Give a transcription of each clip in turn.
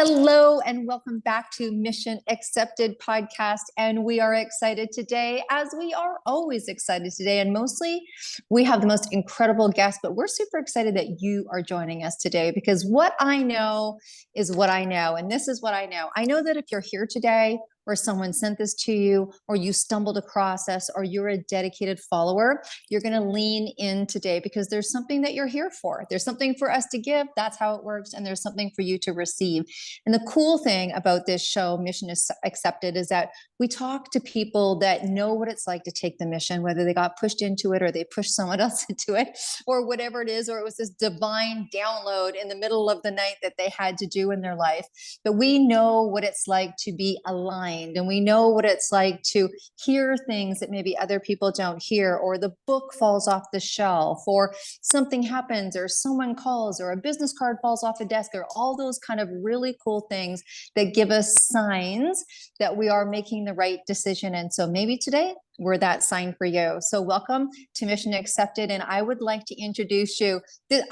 Hello and welcome back to Mission Accepted podcast. And we are excited today, as we are always excited today. And mostly we have the most incredible guests, but we're super excited that you are joining us today because what I know is what I know. And this is what I know. I know that if you're here today, or someone sent this to you, or you stumbled across us, or you're a dedicated follower, you're going to lean in today because there's something that you're here for. There's something for us to give. That's how it works. And there's something for you to receive. And the cool thing about this show, Mission Accepted, is that we talk to people that know what it's like to take the mission, whether they got pushed into it or they pushed someone else into it, or whatever it is, or it was this divine download in the middle of the night that they had to do in their life. But we know what it's like to be aligned. And we know what it's like to hear things that maybe other people don't hear, or the book falls off the shelf, or something happens, or someone calls, or a business card falls off a desk, or all those kind of really cool things that give us signs that we are making the right decision. And so maybe today we're that sign for you. So welcome to Mission Accepted. And I would like to introduce you.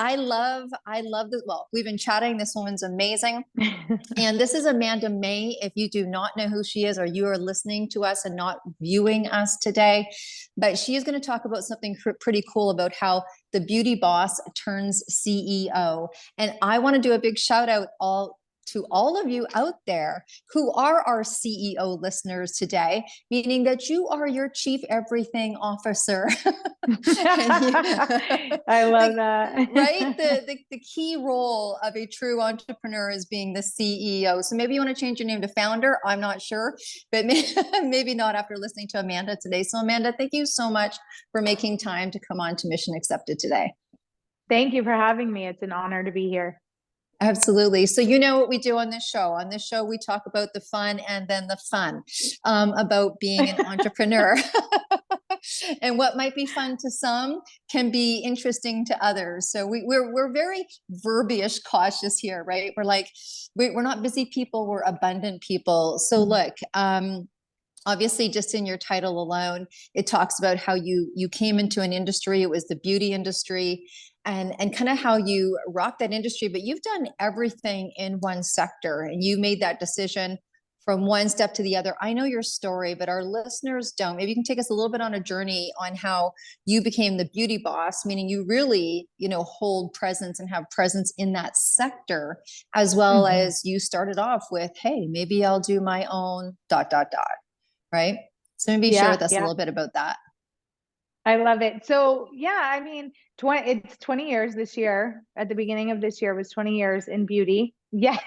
I love this. Well, we've been chatting. This woman's amazing. And this is Amanda May. If you do not know who she is, or you are listening to us and not viewing us today, but she is going to talk about something pretty cool about how the beauty boss turns CEO. And I want to do a big shout out to all of you out there who are our CEO listeners today, meaning that you are your chief everything officer. I love that. Right? The key role of a true entrepreneur is being the CEO. So maybe you want to change your name to founder. I'm not sure, but maybe not after listening to Amanda today. So Amanda, thank you so much for making time to come on to Mission Accepted today. Thank you for having me. It's an honor to be here. Absolutely. So you know what we do on this show. On this show, we talk about the fun and then the fun about being an entrepreneur. And what might be fun to some can be interesting to others. So we're very verbiage cautious here, right? We're like, we're not busy people, we're abundant people. So look, obviously, just in your title alone, it talks about how you came into an industry. It was the beauty industry, and kind of how you rocked that industry. But you've done everything in one sector, and you made that decision from one step to the other. I know your story, but our listeners don't. Maybe you can take us a little bit on a journey on how you became the beauty boss, meaning you really, hold presence and have presence in that sector, as well as you started off with, hey, maybe I'll do my own ... Right? So maybe share with us a little bit about that. I love it. So I mean, it's 20 years this year. At the beginning of this year was 20 years in beauty. Yes.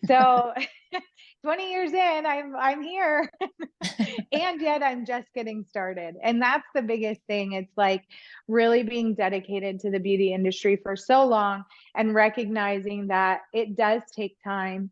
So 20 years in, I'm here. And yet I'm just getting started. And that's the biggest thing. It's like really being dedicated to the beauty industry for so long and recognizing that it does take time.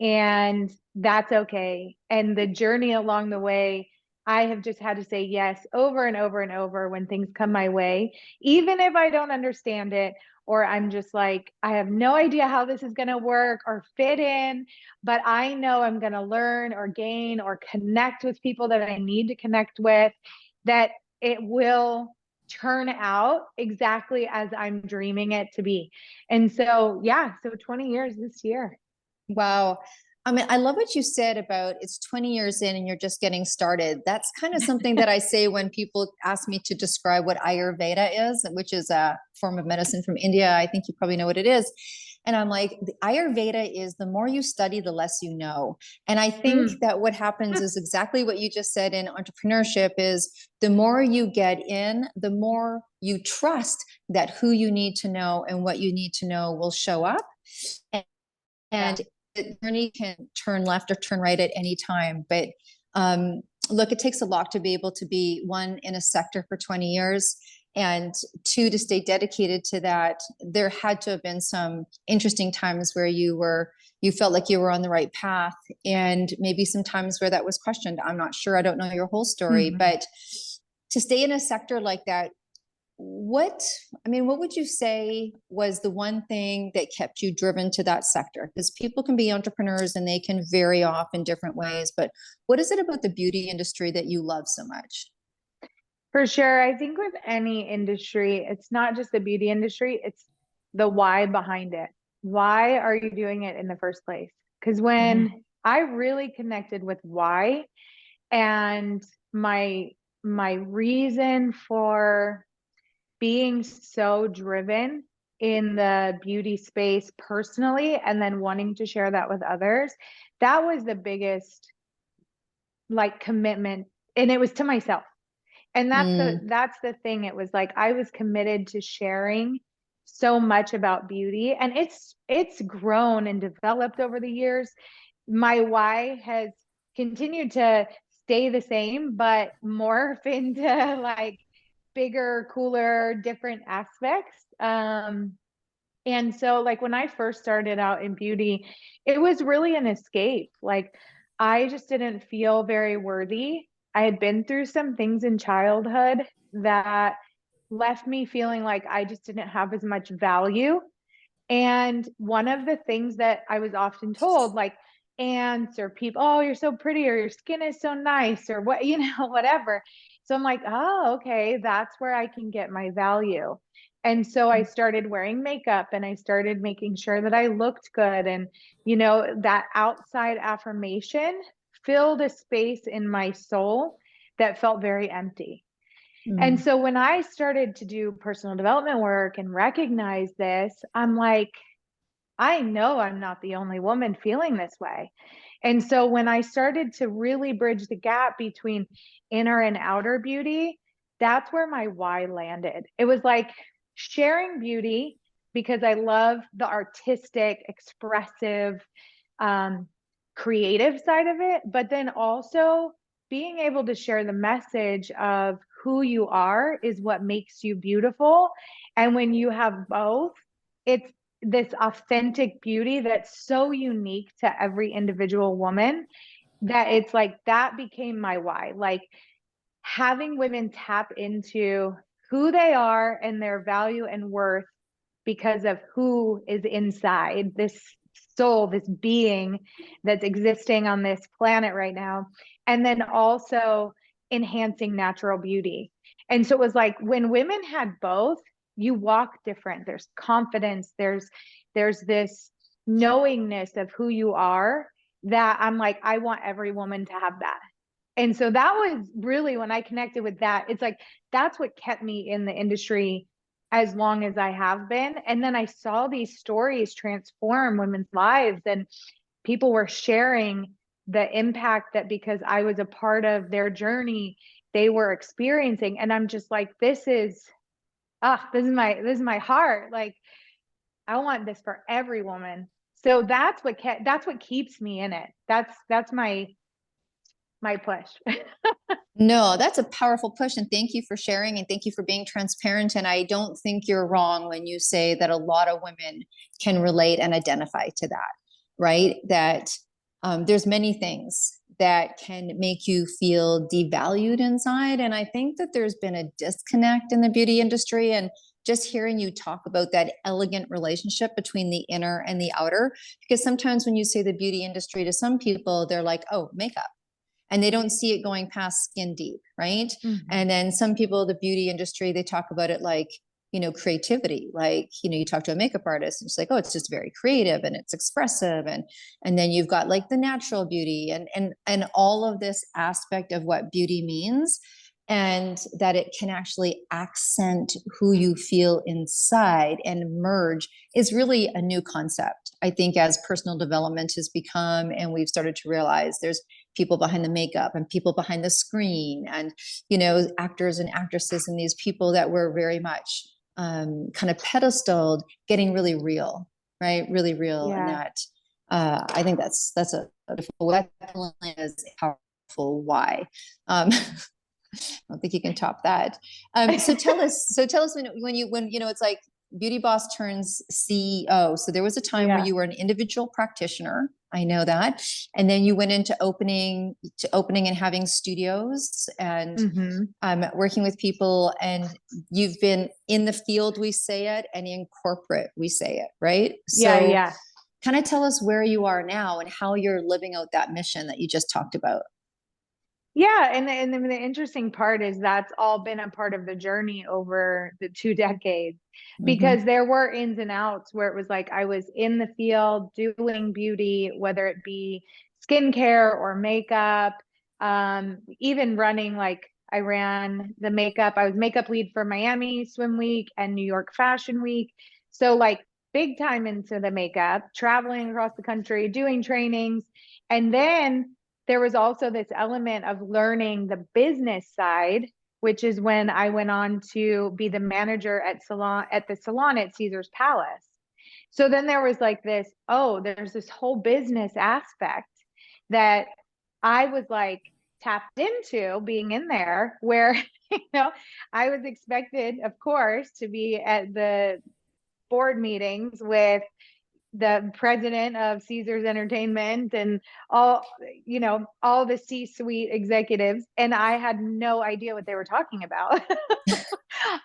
And that's okay. And the journey along the way, I have just had to say yes over and over and over when things come my way, even if I don't understand it, or I'm just like, I have no idea how this is going to work or fit in, but I know I'm going to learn or gain or connect with people that I need to connect with, that it will turn out exactly as I'm dreaming it to be. And so, so 20 years this year. Wow. I mean, I love what you said about it's 20 years in and you're just getting started. That's kind of something that I say when people ask me to describe what Ayurveda is, which is a form of medicine from India. I think you probably know what it is. And I'm like, the Ayurveda is the more you study, the less you know. And I think that what happens is exactly what you just said in entrepreneurship is the more you get in, the more you trust that who you need to know and what you need to know will show up. And the journey can turn left or turn right at any time. But look, it takes a lot to be able to be, one, in a sector for 20 years, and two, to stay dedicated to that. There had to have been some interesting times where you felt like you were on the right path, and maybe some times where that was questioned. I'm not sure. I don't know your whole story, but to stay in a sector like that, what would you say was the one thing that kept you driven to that sector? Because people can be entrepreneurs and they can vary off in different ways, but what is it about the beauty industry that you love so much? For sure. I think with any industry, it's not just the beauty industry, it's the why behind it. why are you doing it in the first place? Because Mhm. when I really connected with why and my reason for being so driven in the beauty space personally and then wanting to share that with others, that was the biggest like commitment, and it was to myself. And Mm, that's the thing. It was like I was committed to sharing so much about beauty, and it's grown and developed over the years. My why has continued to stay the same, but morph into like bigger, cooler, different aspects. And so like when I first started out in beauty, it was really an escape. Like I just didn't feel very worthy. I had been through some things in childhood that left me feeling like I just didn't have as much value. And one of the things that I was often told, like aunts or people, oh, you're so pretty, or your skin is so nice, or what, whatever. So I'm like, oh, okay, that's where I can get my value. And so I started wearing makeup and I started making sure that I looked good. And, that outside affirmation filled a space in my soul that felt very empty. And mm, so when I started to do personal development work and recognize this, I'm like, I know I'm not the only woman feeling this way. And so when I started to really bridge the gap between inner and outer beauty, that's where my why landed. It was like sharing beauty because I love the artistic, expressive, um, creative side of it, but then also being able to share the message of who you are is what makes you beautiful. And when you have both, it's this authentic beauty that's so unique to every individual woman that it's like that became my why. Like having women tap into who they are and their value and worth because of who is inside this soul, this being that's existing on this planet right now. And then also enhancing natural beauty. And so it was like when women had both, you walk different. There's confidence, there's this knowingness of who you are that I'm like, I want every woman to have that. And so that was really when I connected with that. It's like that's what kept me in the industry as long as I have been. And then I saw these stories transform women's lives, and people were sharing the impact that because I was a part of their journey, they were experiencing. And I'm just like, this is my heart. Like I want this for every woman. So that's what keeps me in it. That's my push. no, that's a powerful push. And thank you for sharing and thank you for being transparent. And I don't think you're wrong when you say that a lot of women can relate and identify to that, right? That there's many things that can make you feel devalued inside. And I think that there's been a disconnect in the beauty industry. And just hearing you talk about that elegant relationship between the inner and the outer, because sometimes when you say the beauty industry to some people, they're like, oh, makeup, and they don't see it going past skin deep, right? Mhm. And then some people, the beauty industry, they talk about it like, creativity. Like, you talk to a makeup artist and it's like, oh, it's just very creative and it's expressive. And then you've got like the natural beauty and all of this aspect of what beauty means, and that it can actually accent who you feel inside and merge is really a new concept. I think as personal development has become, and we've started to realize there's people behind the makeup and people behind the screen and actors and actresses and these people that were very much kind of pedestaled, getting really real, right? Really real. And Yeah. that I think that's a beautiful, that is a powerful why. I don't think you can top that. So tell us when it's like Beauty Boss turns CEO. So there was a time where Yeah. you were an individual practitioner. I know that. And then you went into opening and having studios and Hmm. working with people. And you've been in the field, we say it, and in corporate, we say it, right? Yeah. So Yeah. kind of tell us where you are now and how you're living out that mission that you just talked about. Yeah, and the interesting part is that's all been a part of the journey over the 2 decades, Hmm. because there were ins and outs where it was like I was in the field doing beauty, whether it be skincare or makeup, even running, like I ran the makeup. I was makeup lead for Miami Swim Week and New York Fashion Week. So like big time into the makeup, traveling across the country, doing trainings, and then there was also this element of learning the business side, which is when I went on to be the manager at the salon at Caesar's Palace. So then there was like this, oh, there's this whole business aspect that I was like tapped into being in there, where I was expected, of course, to be at the board meetings with the president of Caesars Entertainment and all the C-suite executives, and I had no idea what they were talking about.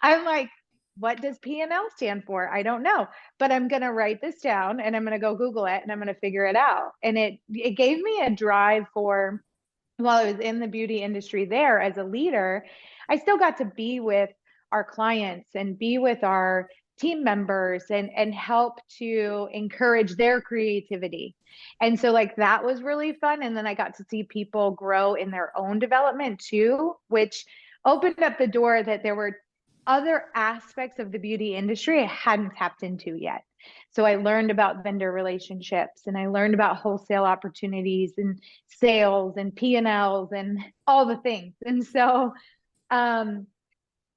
I'm like, what does P&L stand for? I don't know, but I'm going to write this down and I'm going to go Google it and I'm going to figure it out. And it gave me a drive for, while I was in the beauty industry there as a leader, I still got to be with our clients and be with our team members and help to encourage their creativity. And so like that was really fun. And then I got to see people grow in their own development too, which opened up the door that there were other aspects of the beauty industry I hadn't tapped into yet. So I learned about vendor relationships and I learned about wholesale opportunities and sales and P&Ls and all the things. And so um,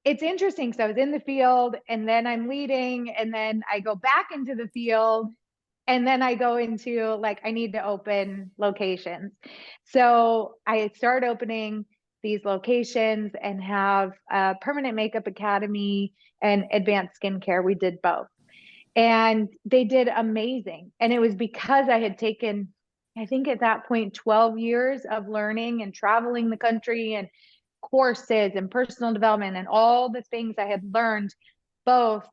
it's interesting because I was in the field and then I'm leading and then I go back into the field and then I go into like, I need to open locations. So I start opening these locations and have a permanent makeup academy and advanced skincare. We did both and they did amazing. And it was because I had taken, I think at that point, 12 years of learning and traveling the country and courses and personal development and all the things I had learned, both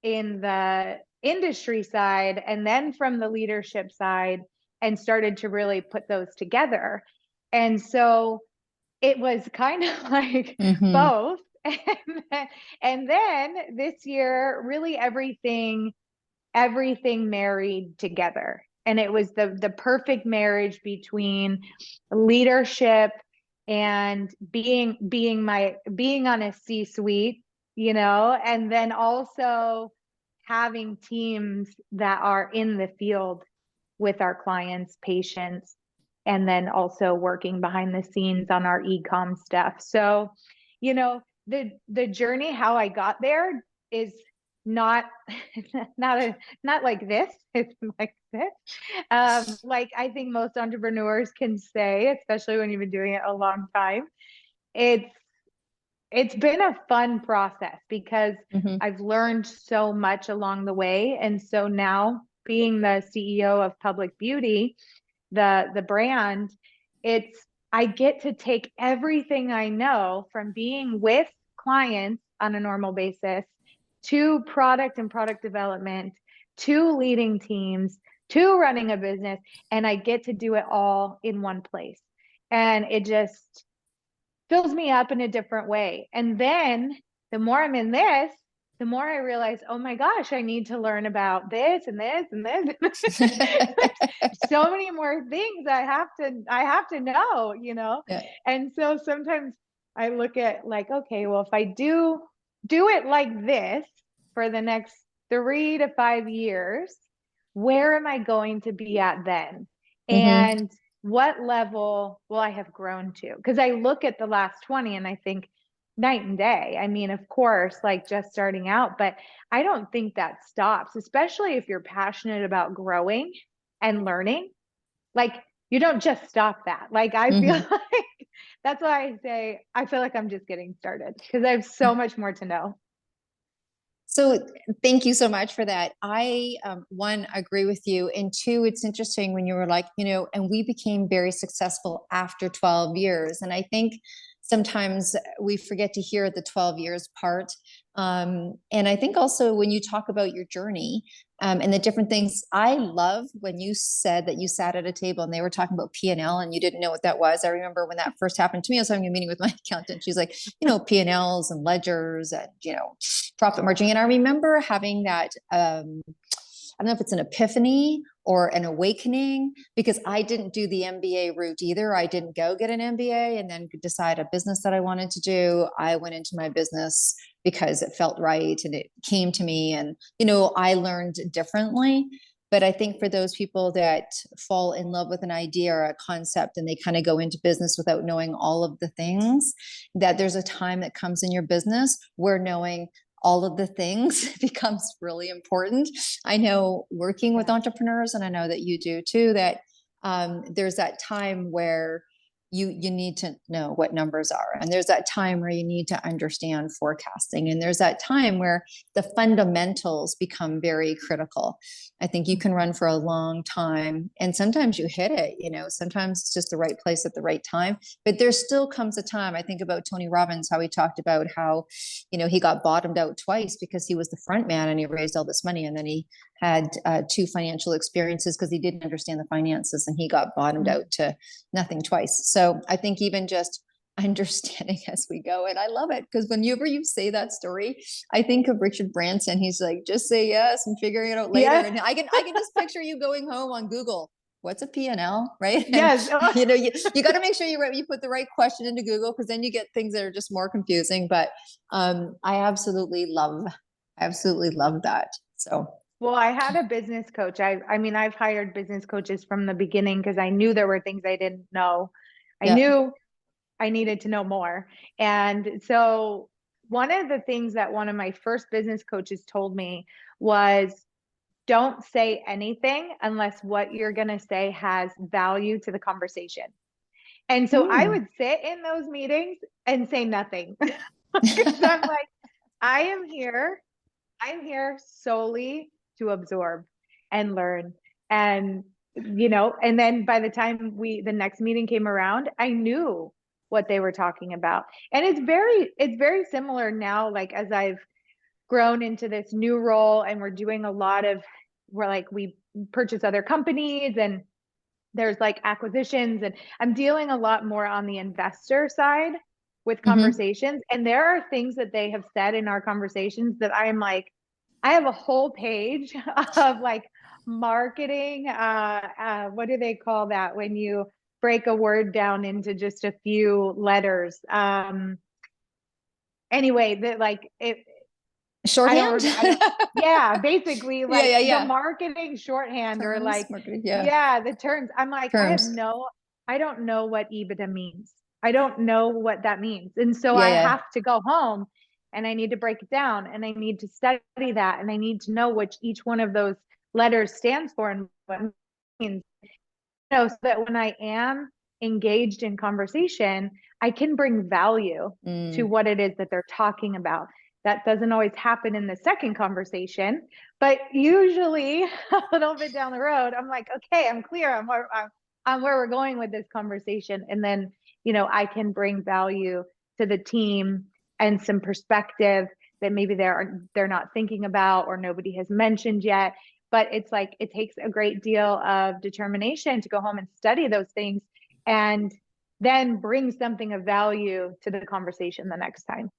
in the industry side and then from the leadership side, and started to really put those together. And so it was kind of like Hmm. both. And then this year, really everything married together, and it was the perfect marriage between leadership and being on a C-suite, and then also having teams that are in the field with our clients, patients, and then also working behind the scenes on our e-com stuff. So, the journey how I got there is not not like this. It's like this. Like I think most entrepreneurs can say, especially when you've been doing it a long time, it's it's been a fun process because Hmm. I've learned so much along the way. And so now being the CEO of Public Beauty, the brand, it's I get to take everything I know from being with clients on a normal basis to product and product development, to leading teams, to running a business, and I get to do it all in one place. And it just fills me up in a different way. And then the more I'm in this, the more I realize, oh my gosh, I need to learn about this and this and this. So many more things I have to know. Yeah. And so sometimes I look at like, okay, well, if I do it like this for the next 3 to 5 years, where am I going to be at then? Hmm. And what level will I have grown to? Because I look at the last 20 and I think night and day. I mean, of course, like just starting out, but I don't think that stops, especially if you're passionate about growing and learning. Like, you don't just stop that. Like, I feel Hmm. like that's why I say I feel like I'm just getting started because I have so much more to know. So thank you so much for that. I, one, agree with you. And two, it's interesting when you were like, and we became very successful after 12 years. And I think sometimes we forget to hear the 12 years part. And I think also when you talk about your journey, and the different things, I love when you said that you sat at a table and they were talking about P&L and you didn't know what that was. I remember when that first happened to me, I was having a meeting with my accountant. She's like, P&Ls and ledgers and, profit margin. And I remember having that, I don't know if it's an epiphany or an awakening, because I didn't do the MBA route either. I didn't go get an MBA and then decide a business that I wanted to do. I went into my business because it felt right and it came to me, and, I learned differently. But I think for those people that fall in love with an idea or a concept and they kind of go into business without knowing all of the things, that there's a time that comes in your business where knowing all of the things becomes really important. I know working with entrepreneurs, and I know that you do too, that there's that time where you need to know what numbers are. And there's that time where you need to understand forecasting. And there's that time where the fundamentals become very critical. I think you can run for a long time and sometimes you hit it, sometimes it's just the right place at the right time. But there still comes a time. I think about Tony Robbins, how he talked about how, he got bottomed out twice because he was the front man and he raised all this money. And then he had two financial experiences because he didn't understand the finances and he got bottomed out to nothing twice. So I think even just understanding as we go. And I love it because whenever you say that story, I think of Richard Branson. He's like, just say yes and figuring it out later. Yes. And I can just picture you going home on Google. What's a P&L, right? Yes. And, you got to make sure you put the right question into Google, because then you get things that are just more confusing. But I absolutely love that. So. Well, I had a business coach. I mean, I've hired business coaches from the beginning because I knew there were things I didn't know. I knew I needed to know more. And so one of the things that one of my first business coaches told me was, don't say anything unless what you're going to say has value to the conversation. And so I would sit in those meetings and say nothing. Because I'm like, I'm here solely to absorb and learn. And, and then by the time the next meeting came around, I knew what they were talking about. And it's very similar now, like as I've grown into this new role and we're doing a lot of, we purchase other companies and there's like acquisitions, and I'm dealing a lot more on the investor side with conversations. And there are things that they have said in our conversations that I'm like, I have a whole page of like marketing. What do they call that when you break a word down into just a few letters? Anyway, that like it. Shorthand? Yeah, basically like the marketing shorthand terms, or like, the terms. I'm like, terms. I don't know what EBITDA means. I don't know what that means. And so I have to go home and I need to break it down and I need to study that. And I need to know which each one of those letters stands for and what it means, so that when I am engaged in conversation, I can bring value to what it is that they're talking about. That doesn't always happen in the second conversation, but usually a little bit down the road, I'm like, okay, I'm clear on where we're going with this conversation. And then, I can bring value to the team and some perspective that maybe they're not thinking about or nobody has mentioned yet. But it's like, it takes a great deal of determination to go home and study those things and then bring something of value to the conversation the next time.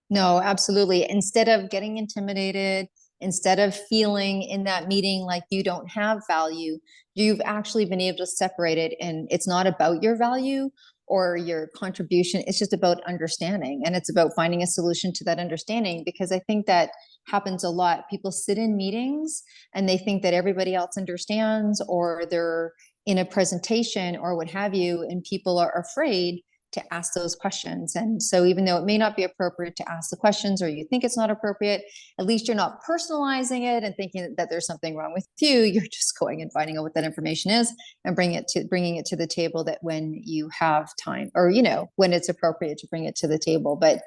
No, absolutely. Instead of getting intimidated, instead of feeling in that meeting like you don't have value, you've actually been able to separate it. And it's not about your value or your contribution. It's just about understanding. And it's about finding a solution to that understanding, because I think that happens a lot. People sit in meetings and they think that everybody else understands, or they're in a presentation or what have you, and people are afraid to ask those questions. And so even though it may not be appropriate to ask the questions, or you think it's not appropriate, at least you're not personalizing it and thinking that there's something wrong with you. You're just going and finding out what that information is and bringing it to the table, that when you have time, or, when it's appropriate to bring it to the table. But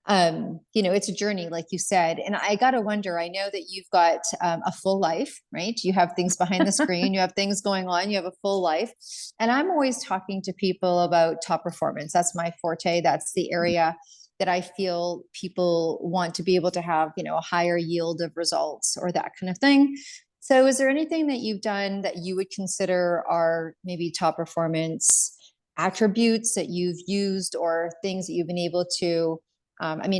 It's a journey, like you said. And I got to wonder, I know that you've got a full life, right? You have things behind the screen, you have things going on, you have a full life. And I'm always talking to people about top performance. That's my forte. That's the area that I feel people want to be able to have, a higher yield of results or that kind of thing. So is there anything that you've done that you would consider are maybe top performance attributes that you've used or things that you've been able to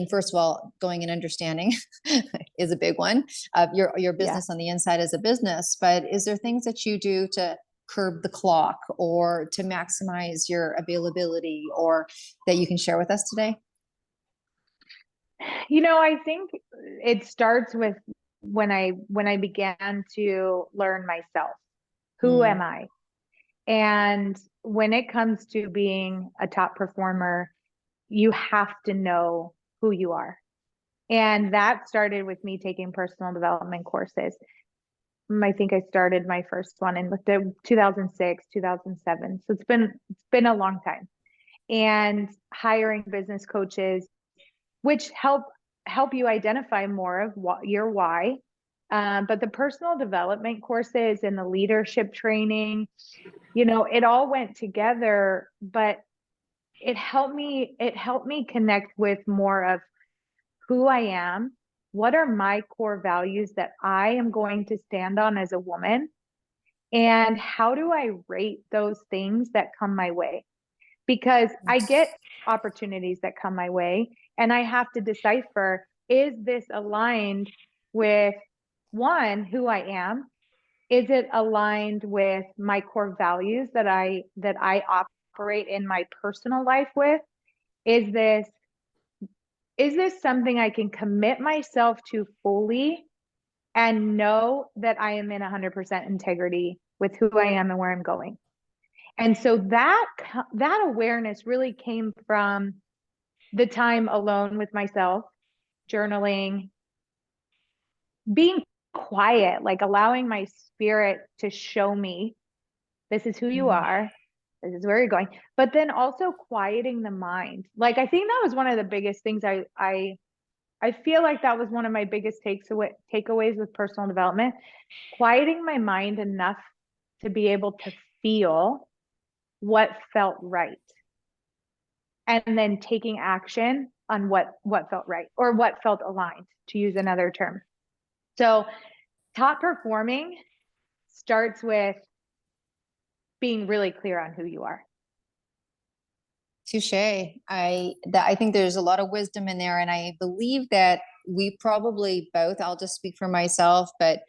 first of all, going and understanding is a big one of your Yeah. business on the inside as a business. But is there things that you do to curb the clock or to maximize your availability or that you can share with us today? I think it starts with when I began to learn myself. Who Mm. am I? And when it comes to being a top performer, you have to know who you are. And that started with me taking personal development courses. I think I started my first one in the 2006, 2007. So it's been a long time. And hiring business coaches, which help you identify more of what your why. But the personal development courses and the leadership training, it all went together, but it helped me connect with more of who I am, what are my core values that I am going to stand on as a woman, and how do I rate those things that come my way? Because I get opportunities that come my way and I have to decipher, is this aligned with one, who I am? Is it aligned with my core values that I operate in my personal life with? Is this is this something I can commit myself to fully and know that I am in 100% integrity with who I am and where I'm going? And so that awareness really came from the time alone with myself, journaling, being quiet, like allowing my spirit to show me this is who you Mm. are, this is where you're going, but then also quieting the mind. Like I think that was one of the biggest things I feel like that was one of my biggest takeaways with personal development, quieting my mind enough to be able to feel what felt right and then taking action on what felt right or what felt aligned, to use another term. So top performing starts with being really clear on who you are. Touche. I think there's a lot of wisdom in there, and I believe that we probably both. I'll just speak for myself, but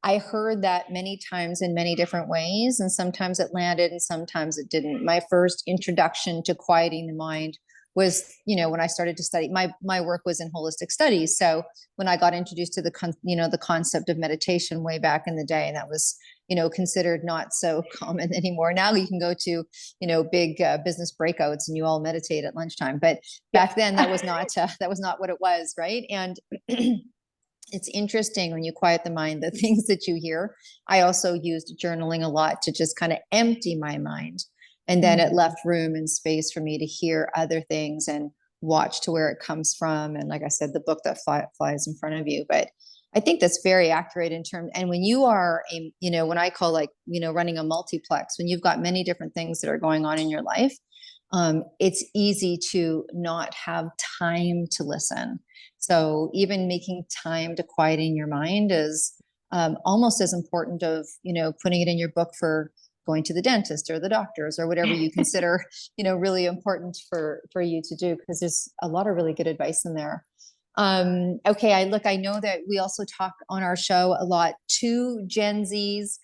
I heard that many times in many different ways, and sometimes it landed and sometimes it didn't. My first introduction to quieting the mind was, when I started to study. My work was in holistic studies, so when I got introduced to the concept of meditation way back in the day, and that was, considered not so common anymore. Now you can go to, big business breakouts and you all meditate at lunchtime, but Yeah. back then that was not what it was, right? And it's interesting when you quiet the mind, the things that you hear. I also used journaling a lot to just kind of empty my mind. And then it left room and space for me to hear other things and watch to where it comes from. And like I said, the book that flies in front of you. But I think that's very accurate in terms. And when you are when I call running a multiplex, when you've got many different things that are going on in your life, it's easy to not have time to listen. So even making time to quieten your mind is almost as important of, putting it in your book for going to the dentist or the doctors or whatever you consider, really important for you to do, because there's a lot of really good advice in there. Okay. I know that we also talk on our show a lot to Gen Zs,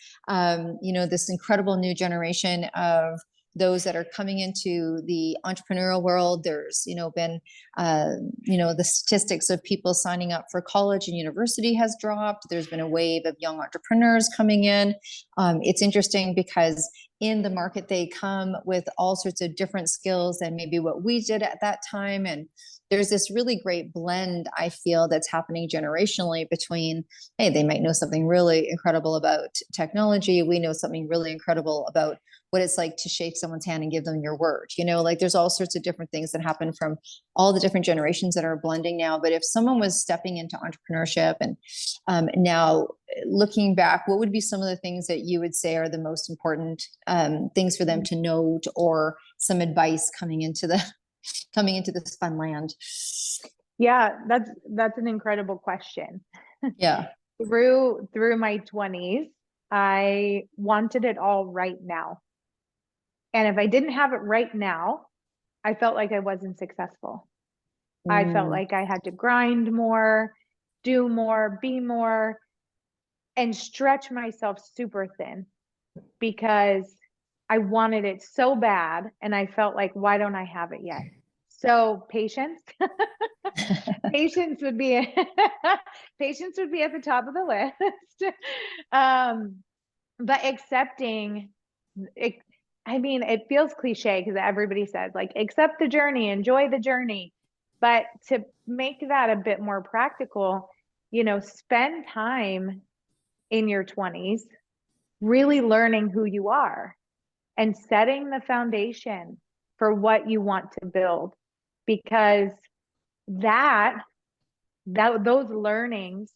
this incredible new generation of those that are coming into the entrepreneurial world. There's, been, the statistics of people signing up for college and university has dropped. There's been a wave of young entrepreneurs coming in. It's interesting because in the market, they come with all sorts of different skills than maybe what we did at that time. And there's this really great blend, I feel, that's happening generationally between, hey, they might know something really incredible about technology. We know something really incredible about what it's like to shake someone's hand and give them your word. Like there's all sorts of different things that happen from all the different generations that are blending now. But if someone was stepping into entrepreneurship and now looking back, what would be some of the things that you would say are the most important things for them to note, or some advice coming into this fun land? Yeah, that's an incredible question. Yeah. Through my 20s, I wanted it all right now. And if I didn't have it right now, I felt like I wasn't successful. I felt like I had to grind more, do more, be more, and stretch myself super thin because I wanted it so bad. And I felt like, why don't I have it yet? So patience, patience would be patience would be at the top of the list. But accepting it, I mean, it feels cliche because everybody says like, accept the journey, enjoy the journey. But to make that a bit more practical, spend time in your 20s really learning who you are and setting the foundation for what you want to build, because those learnings,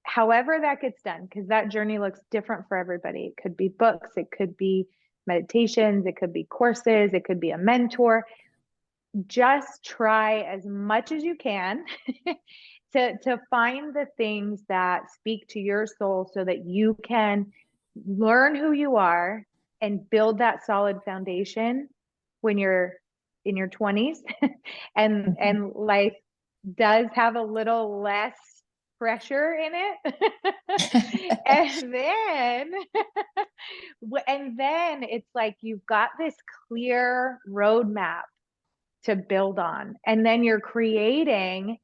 however that gets done, because that journey looks different for everybody. It could be books, it could be meditations, it could be courses, it could be a mentor. Just try as much as you can to find the things that speak to your soul so that you can learn who you are and build that solid foundation when you're in your 20s. and life does have a little less pressure in it. and then it's like you've got this clear roadmap to build on, and then you're creating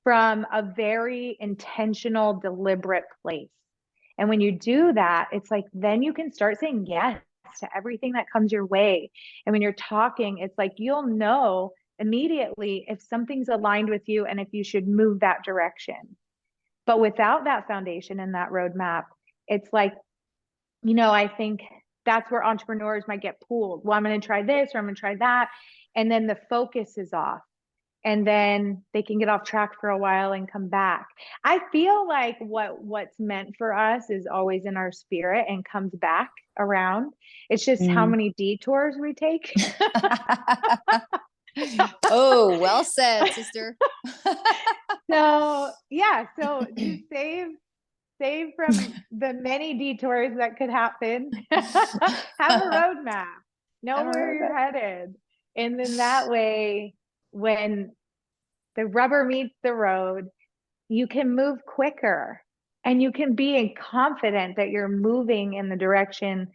from a very intentional, deliberate place. And when you do that, it's like then you can start saying yes to everything that comes your way. And when you're talking, it's like you'll know immediately if something's aligned with you and if you should move that direction. But without that foundation and that roadmap, it's like, I think that's where entrepreneurs might get pulled. Well, I'm going to try this or I'm going to try that. And then the focus is off. And then they can get off track for a while and come back. I feel like what's meant for us is always in our spirit and comes back around. It's just how many detours we take. Oh, well said, sister. So to save from the many detours that could happen, have a roadmap, know where you're headed. And then that way, when the rubber meets the road, you can move quicker and you can be confident that you're moving in the direction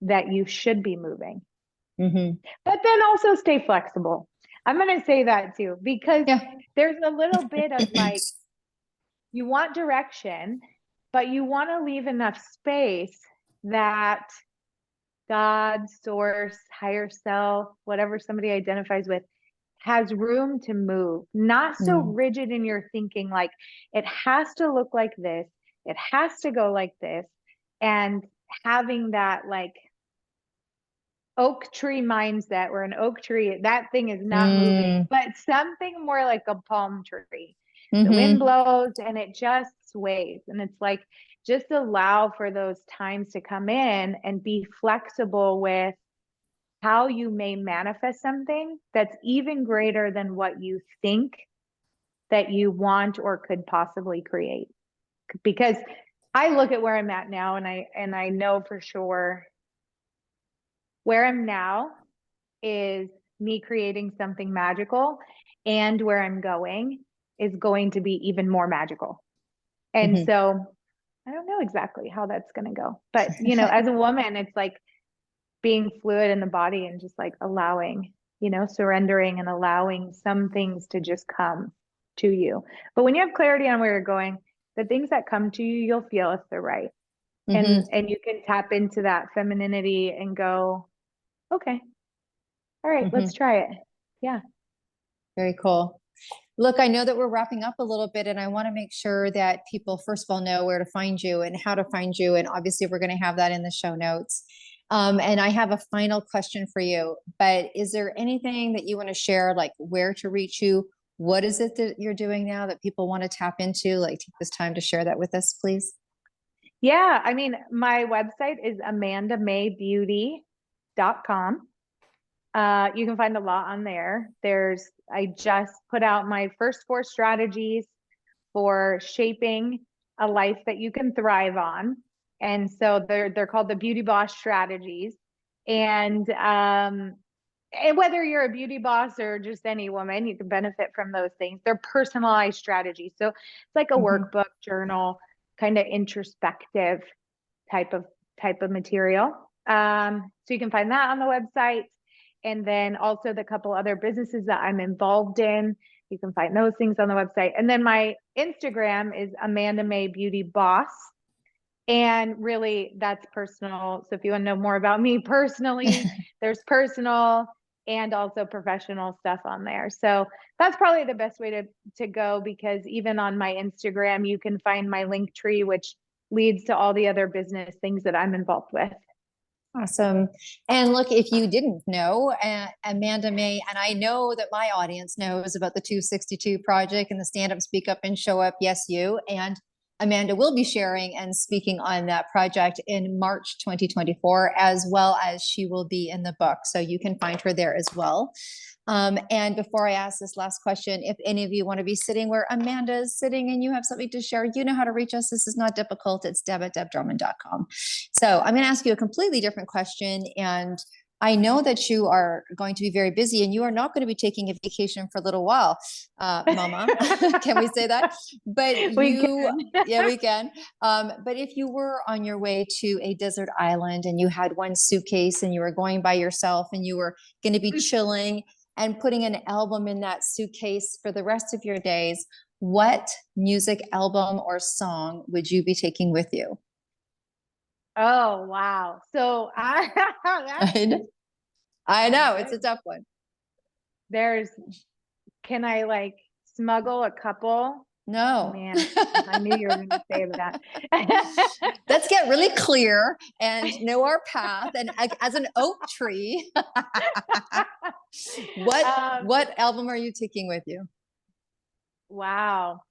that you should be moving. But then also stay flexible. I'm going to say that too, because there's a little bit of like, you want direction, but you want to leave enough space that God, source, higher self, whatever somebody identifies with, has room to move, not so rigid in your thinking, like it has to look like this, it has to go like this, and having that like oak tree mindset, where an oak tree, that thing is not moving, but something more like a palm tree. The wind blows and it just sways. And it's like, just allow for those times to come in and be flexible with how you may manifest something that's even greater than what you think that you want or could possibly create. Because I look at where I'm at now and I know for sure where I'm now is me creating something magical, and where I'm going is going to be even more magical. And so I don't know exactly how that's going to go, but as a woman, it's like being fluid in the body and just like allowing, surrendering and allowing some things to just come to you. But when you have clarity on where you're going, the things that come to you, you'll feel if they're right. And you can tap into that femininity and go, okay, all right, let's try it. Yeah. Very cool. Look, I know that we're wrapping up a little bit, and I want to make sure that people, first of all, know where to find you and how to find you. And obviously, we're going to have that in the show notes. And I have a final question for you, but is there anything that you want to share, like where to reach you? What is it that you're doing now that people want to tap into? Like, take this time to share that with us, please. Yeah, I mean, my website is amandamaibeauty.com. You can find a lot on there. I just put out my first 4 strategies for shaping a life that you can thrive on. And so they're called the Beauty Boss strategies. And whether you're a beauty boss or just any woman, you can benefit from those things. They're personalized strategies. So it's like a workbook, journal, kind of introspective type of material. So you can find that on the website. And then also the couple other businesses that I'm involved in, you can find those things on the website. And then my Instagram is Amanda May Beauty Boss. And really that's personal. So if you want to know more about me personally, there's personal and also professional stuff on there. So that's probably the best way to go, because even on my Instagram, you can find my link tree, which leads to all the other business things that I'm involved with. Awesome. And look, if you didn't know, Amanda May, and I know that my audience knows about the 262 project and the Stand Up, Speak Up, and Show Up, Yes You. And Amanda will be sharing and speaking on that project in March 2024, as well as she will be in the book. So you can find her there as well. And before I ask this last question, if any of you want to be sitting where Amanda is sitting and you have something to share, you know how to reach us. This is not difficult. It's deb@debdrummond.com. So I'm going to ask you a completely different question. And I know that you are going to be very busy and you are not going to be taking a vacation for a little while, Mama. Can we say that? But we can. Yeah, we can. But if you were on your way to a desert island and you had one suitcase and you were going by yourself and you were going to be chilling and putting an album in that suitcase for the rest of your days, what music album or song would you be taking with you? Oh, wow. So I know it's a tough one. Can I like smuggle a couple? No. Man, I knew you were going to say that. Let's get really clear and know our path. And as an oak tree, what album are you taking with you? Wow.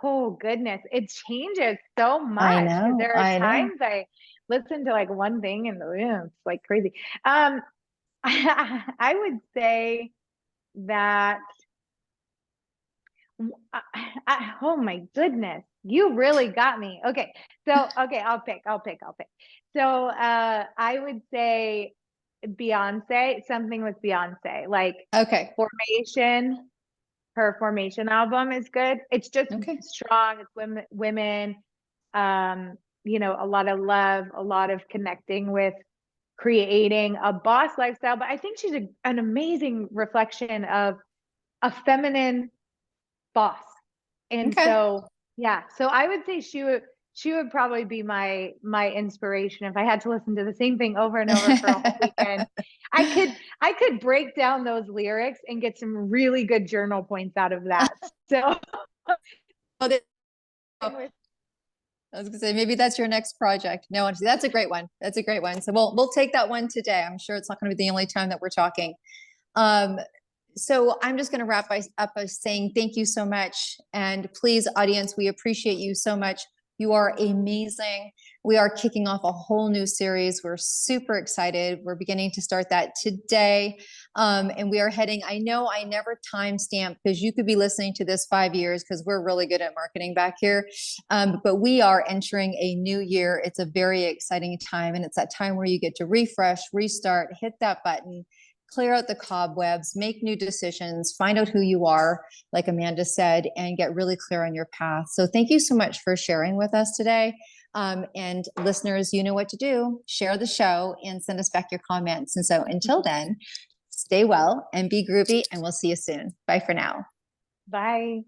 Oh goodness, it changes so much. I know. There are times I listen to like one thing and it's like crazy. I would say that oh my goodness, you really got me. Okay. So, okay, I'll pick. So, I would say Beyonce, something with Beyonce, like Formation. Her Formation album is good. It's just strong. It's women, a lot of love, a lot of connecting with creating a boss lifestyle. But I think she's an amazing reflection of a feminine boss. And so, yeah, so I would say she would probably be my inspiration if I had to listen to the same thing over and over for a whole weekend. I could break down those lyrics and get some really good journal points out of that. So I was gonna say maybe that's your next project. No, that's a great one. That's a great one. So we'll take that one today. I'm sure it's not going to be the only time that we're talking. So I'm just going to wrap up by saying thank you so much. And please, audience, we appreciate you so much. You are amazing. We are kicking off a whole new series. We're super excited. We're beginning to start that today. And we are heading, I know I never timestamp because you could be listening to this 5 years because we're really good at marketing back here. But we are entering a new year. It's a very exciting time. And it's that time where you get to refresh, restart, hit that button, clear out the cobwebs, make new decisions, find out who you are, like Amanda said, and get really clear on your path. So thank you so much for sharing with us today. And listeners, you know what to do. Share the show and send us back your comments. And so until then, stay well and be groovy, and we'll see you soon. Bye for now. Bye.